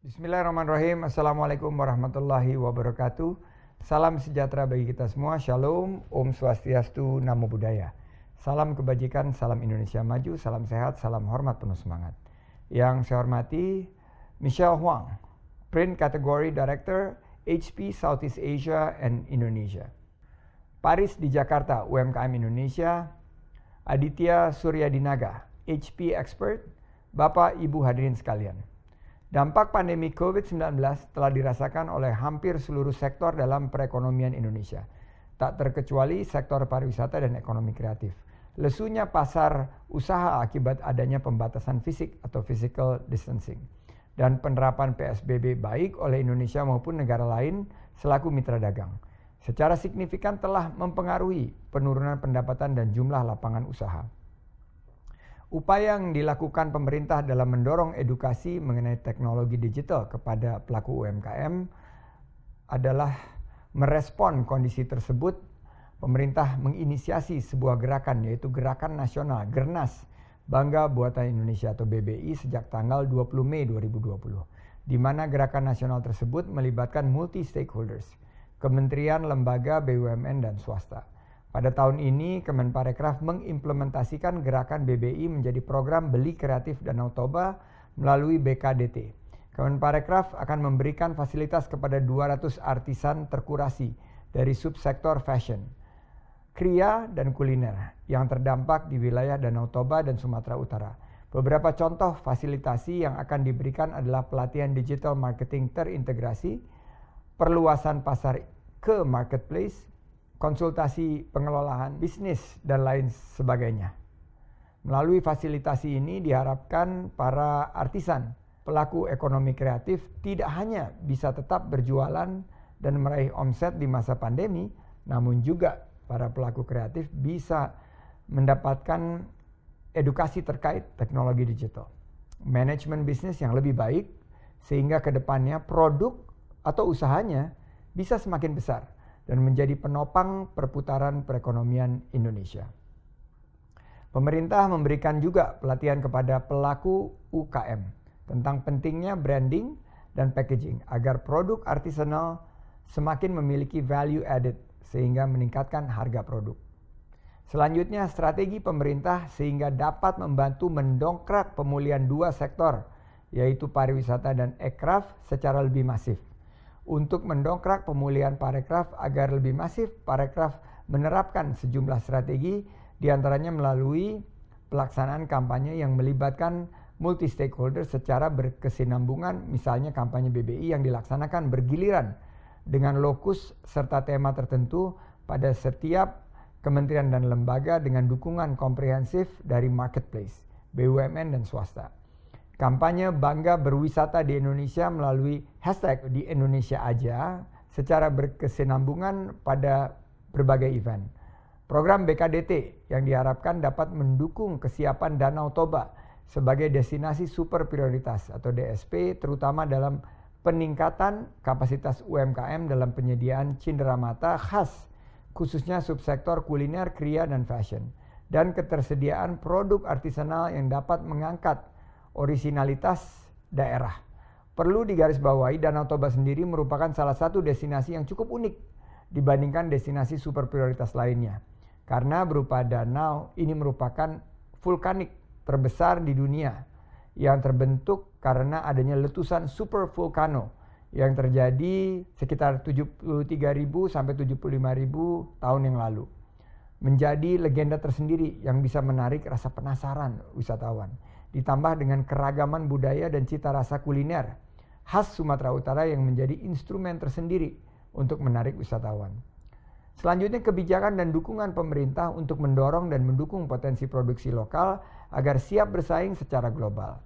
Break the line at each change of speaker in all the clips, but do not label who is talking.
Bismillahirrahmanirrahim. Assalamualaikum warahmatullahi wabarakatuh. Salam sejahtera bagi kita semua. Shalom, Om Swastiastu, Namo Buddhaya. Salam kebajikan, salam Indonesia maju, salam sehat, salam hormat penuh semangat. Yang saya hormati Michelle Huang, Print Category Director, HP Southeast Asia and Indonesia. Paris di Jakarta, UMKM Indonesia. Aditya Suryadinaga, HP Expert. Bapak Ibu hadirin sekalian. Dampak pandemi COVID-19 telah dirasakan oleh hampir seluruh sektor dalam perekonomian Indonesia, tak terkecuali sektor pariwisata dan ekonomi kreatif. Lesunya pasar usaha akibat adanya pembatasan fisik atau physical distancing dan penerapan PSBB baik oleh Indonesia maupun negara lain selaku mitra dagang, secara signifikan telah mempengaruhi penurunan pendapatan dan jumlah lapangan usaha. Upaya yang dilakukan pemerintah dalam mendorong edukasi mengenai teknologi digital kepada pelaku UMKM adalah merespon kondisi tersebut. Pemerintah menginisiasi sebuah gerakan, yaitu Gerakan Nasional Gernas Bangga Buatan Indonesia atau BBI sejak tanggal 20 Mei 2020, di mana gerakan nasional tersebut melibatkan multi-stakeholders, kementerian, lembaga, BUMN, dan swasta. Pada tahun ini, Kemenparekraf mengimplementasikan gerakan BBI menjadi program Beli Kreatif Danau Toba melalui BKDT. Kemenparekraf akan memberikan fasilitas kepada 200 artisan terkurasi dari subsektor fashion, kria, dan kuliner yang terdampak di wilayah Danau Toba dan Sumatera Utara. Beberapa contoh fasilitasi yang akan diberikan adalah pelatihan digital marketing terintegrasi, perluasan pasar ke marketplace, konsultasi pengelolaan bisnis, dan lain sebagainya. Melalui fasilitasi ini diharapkan para artisan, pelaku ekonomi kreatif tidak hanya bisa tetap berjualan dan meraih omset di masa pandemi, namun juga para pelaku kreatif bisa mendapatkan edukasi terkait teknologi digital, manajemen bisnis yang lebih baik, sehingga ke depannya produk atau usahanya bisa semakin besar dan menjadi penopang perputaran perekonomian Indonesia. Pemerintah memberikan juga pelatihan kepada pelaku UKM tentang pentingnya branding dan packaging agar produk artisanal semakin memiliki value added sehingga meningkatkan harga produk. Selanjutnya, strategi pemerintah sehingga dapat membantu mendongkrak pemulihan dua sektor, yaitu pariwisata dan ekraf secara lebih masif. Untuk mendongkrak pemulihan parekraf agar lebih masif, parekraf menerapkan sejumlah strategi, diantaranya melalui pelaksanaan kampanye yang melibatkan multi-stakeholder secara berkesinambungan, misalnya kampanye BBI yang dilaksanakan bergiliran dengan lokus serta tema tertentu pada setiap kementerian dan lembaga dengan dukungan komprehensif dari marketplace, BUMN, dan swasta. Kampanye Bangga Berwisata di Indonesia melalui hashtag di Indonesia Aja secara berkesinambungan pada berbagai event. Program BKDT yang diharapkan dapat mendukung kesiapan Danau Toba sebagai destinasi super prioritas atau DSP, terutama dalam peningkatan kapasitas UMKM dalam penyediaan cenderamata khas, khususnya subsektor kuliner, kria, dan fashion, dan ketersediaan produk artisanal yang dapat mengangkat orisinalitas daerah. Perlu digarisbawahi, Danau Toba sendiri merupakan salah satu destinasi yang cukup unik dibandingkan destinasi super prioritas lainnya. Karena berupa danau, ini merupakan vulkanik terbesar di dunia yang terbentuk karena adanya letusan super volcano yang terjadi sekitar 73.000 sampai 75.000 tahun yang lalu. Menjadi legenda tersendiri yang bisa menarik rasa penasaran wisatawan. Ditambah dengan keragaman budaya dan cita rasa kuliner khas Sumatera Utara yang menjadi instrumen tersendiri untuk menarik wisatawan. Selanjutnya, kebijakan dan dukungan pemerintah untuk mendorong dan mendukung potensi produksi lokal agar siap bersaing secara global.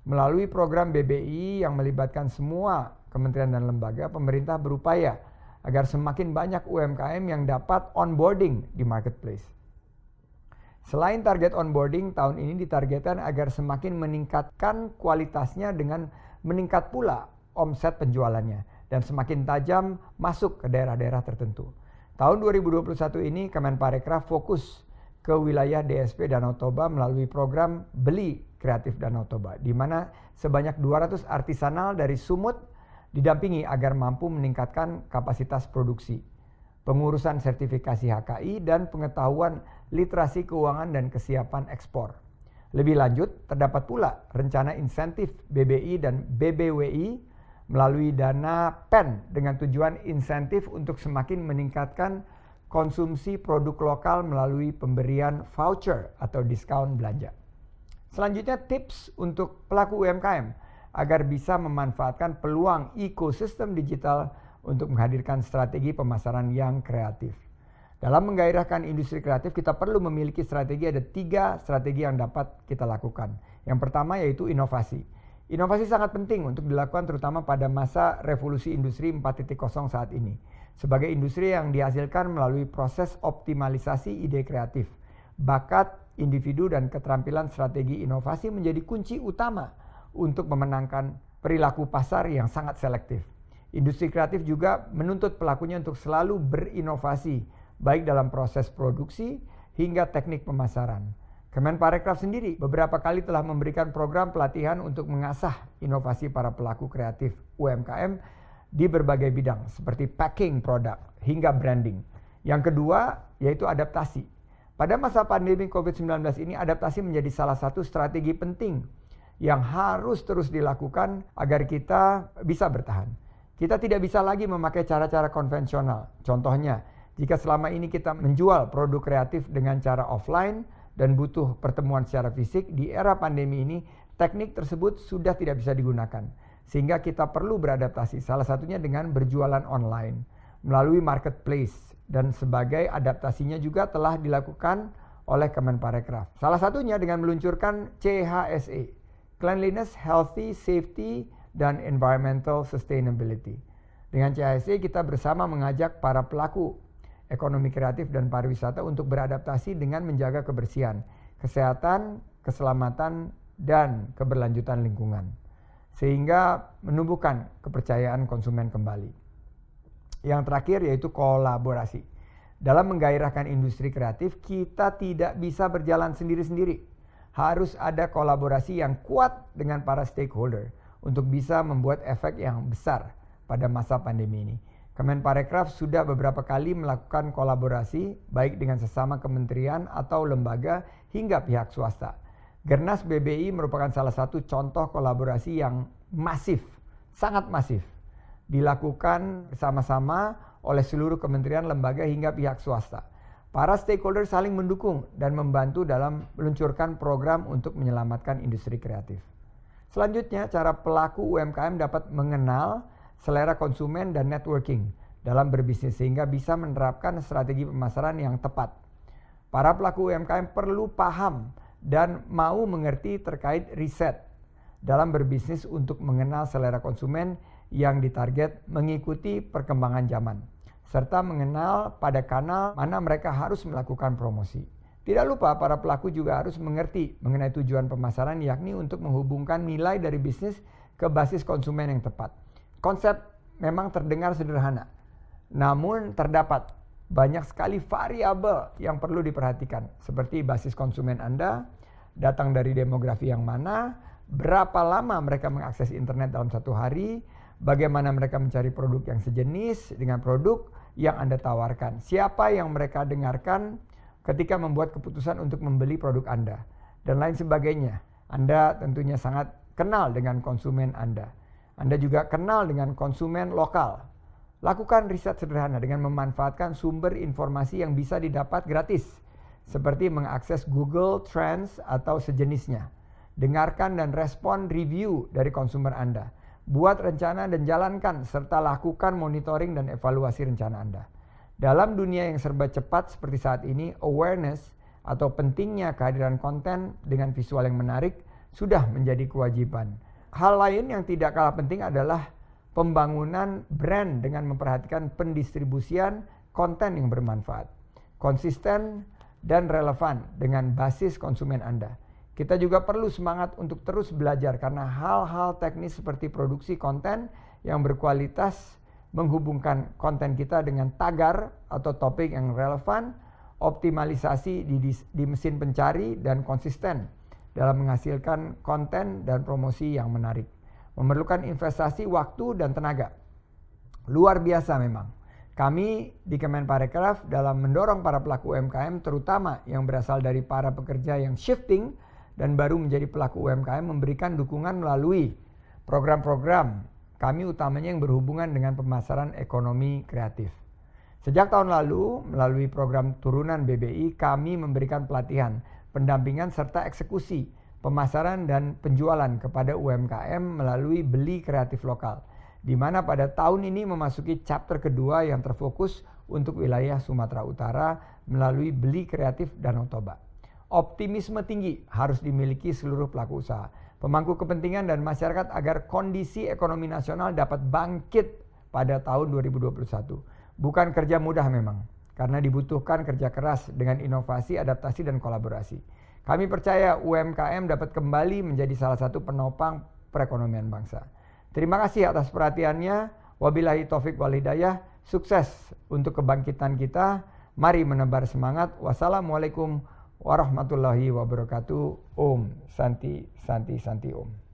Melalui program BBI yang melibatkan semua kementerian dan lembaga, pemerintah berupaya agar semakin banyak UMKM yang dapat onboarding di marketplace. Selain target onboarding, tahun ini ditargetkan agar semakin meningkatkan kualitasnya dengan meningkat pula omset penjualannya dan semakin tajam masuk ke daerah-daerah tertentu. Tahun 2021 ini Kemenparekraf fokus ke wilayah DSP Danau Toba melalui program Beli Kreatif Danau Toba, di mana sebanyak 200 artisanal dari Sumut didampingi agar mampu meningkatkan kapasitas produksi, pengurusan sertifikasi HKI, dan pengetahuan literasi keuangan dan kesiapan ekspor. Lebih lanjut, terdapat pula rencana insentif BBI dan BBWI melalui dana PEN dengan tujuan insentif untuk semakin meningkatkan konsumsi produk lokal melalui pemberian voucher atau diskon belanja. Selanjutnya, tips untuk pelaku UMKM agar bisa memanfaatkan peluang ekosistem digital untuk menghadirkan strategi pemasaran yang kreatif. Dalam menggairahkan industri kreatif, kita perlu memiliki strategi. Ada 3 strategi yang dapat kita lakukan. Yang pertama yaitu inovasi. Inovasi sangat penting untuk dilakukan terutama pada masa revolusi industri 4.0 saat ini. Sebagai industri yang dihasilkan melalui proses optimalisasi ide kreatif, bakat individu dan keterampilan strategi inovasi menjadi kunci utama untuk memenangkan perilaku pasar yang sangat selektif. Industri kreatif juga menuntut pelakunya untuk selalu berinovasi, baik dalam proses produksi hingga teknik pemasaran. Kemenparekraf sendiri beberapa kali telah memberikan program pelatihan untuk mengasah inovasi para pelaku kreatif UMKM di berbagai bidang seperti packing produk hingga branding. Yang kedua yaitu adaptasi. Pada masa pandemi COVID-19 ini, adaptasi menjadi salah satu strategi penting yang harus terus dilakukan agar kita bisa bertahan. Kita tidak bisa lagi memakai cara-cara konvensional. Contohnya, jika selama ini kita menjual produk kreatif dengan cara offline dan butuh pertemuan secara fisik, di era pandemi ini teknik tersebut sudah tidak bisa digunakan. Sehingga kita perlu beradaptasi, salah satunya dengan berjualan online melalui marketplace, dan sebagai adaptasinya juga telah dilakukan oleh Kemenparekraf. Salah satunya dengan meluncurkan CHSE, Cleanliness, Healthy, Safety, dan Environmental Sustainability. Dengan CHSE kita bersama mengajak para pelaku ekonomi kreatif dan pariwisata untuk beradaptasi dengan menjaga kebersihan, kesehatan, keselamatan, dan keberlanjutan lingkungan, sehingga menumbuhkan kepercayaan konsumen kembali. Yang terakhir yaitu kolaborasi. Dalam menggairahkan industri kreatif, kita tidak bisa berjalan sendiri-sendiri. Harus ada kolaborasi yang kuat dengan para stakeholder untuk bisa membuat efek yang besar pada masa pandemi ini. Kemenparekraf sudah beberapa kali melakukan kolaborasi baik dengan sesama kementerian atau lembaga hingga pihak swasta. Gernas BBI merupakan salah satu contoh kolaborasi yang masif, sangat masif, dilakukan bersama-sama oleh seluruh kementerian, lembaga hingga pihak swasta. Para stakeholder saling mendukung dan membantu dalam meluncurkan program untuk menyelamatkan industri kreatif. Selanjutnya, cara pelaku UMKM dapat mengenal selera konsumen dan networking dalam berbisnis sehingga bisa menerapkan strategi pemasaran yang tepat. Para pelaku UMKM perlu paham dan mau mengerti terkait riset dalam berbisnis untuk mengenal selera konsumen yang ditarget mengikuti perkembangan zaman, serta mengenal pada kanal mana mereka harus melakukan promosi. Tidak lupa para pelaku juga harus mengerti mengenai tujuan pemasaran, yakni untuk menghubungkan nilai dari bisnis ke basis konsumen yang tepat. Konsep memang terdengar sederhana, namun terdapat banyak sekali variabel yang perlu diperhatikan, seperti basis konsumen Anda, datang dari demografi yang mana, berapa lama mereka mengakses internet dalam satu hari, bagaimana mereka mencari produk yang sejenis dengan produk yang Anda tawarkan, siapa yang mereka dengarkan ketika membuat keputusan untuk membeli produk Anda, dan lain sebagainya. Anda tentunya sangat kenal dengan konsumen Anda. Anda juga kenal dengan konsumen lokal. Lakukan riset sederhana dengan memanfaatkan sumber informasi yang bisa didapat gratis, seperti mengakses Google Trends atau sejenisnya. Dengarkan dan respon review dari konsumen Anda. Buat rencana dan jalankan, serta lakukan monitoring dan evaluasi rencana Anda. Dalam dunia yang serba cepat seperti saat ini, awareness atau pentingnya kehadiran konten dengan visual yang menarik sudah menjadi kewajiban. Hal lain yang tidak kalah penting adalah pembangunan brand dengan memperhatikan pendistribusian konten yang bermanfaat, konsisten, dan relevan dengan basis konsumen Anda. Kita juga perlu semangat untuk terus belajar karena hal-hal teknis seperti produksi konten yang berkualitas, menghubungkan konten kita dengan tagar atau topik yang relevan, optimalisasi di mesin pencari, dan konsisten dalam menghasilkan konten dan promosi yang menarik. Memerlukan investasi waktu dan tenaga. Luar biasa memang. Kami di Kemenparekraf dalam mendorong para pelaku UMKM terutama yang berasal dari para pekerja yang shifting dan baru menjadi pelaku UMKM memberikan dukungan melalui program-program kami utamanya yang berhubungan dengan pemasaran ekonomi kreatif. Sejak tahun lalu melalui program turunan BBI kami memberikan pelatihan, pendampingan serta eksekusi pemasaran dan penjualan kepada UMKM melalui beli kreatif lokal, di mana pada tahun ini memasuki chapter kedua yang terfokus untuk wilayah Sumatera Utara melalui beli kreatif Danau Toba. Optimisme tinggi harus dimiliki seluruh pelaku usaha, pemangku kepentingan dan masyarakat agar kondisi ekonomi nasional dapat bangkit pada tahun 2021. Bukan kerja mudah memang, karena dibutuhkan kerja keras dengan inovasi, adaptasi, dan kolaborasi. Kami percaya UMKM dapat kembali menjadi salah satu penopang perekonomian bangsa. Terima kasih atas perhatiannya. Wabillahi taufik wal hidayah. Sukses untuk kebangkitan kita. Mari menebar semangat. Wassalamualaikum warahmatullahi wabarakatuh. Om Santi Santi Santi Om.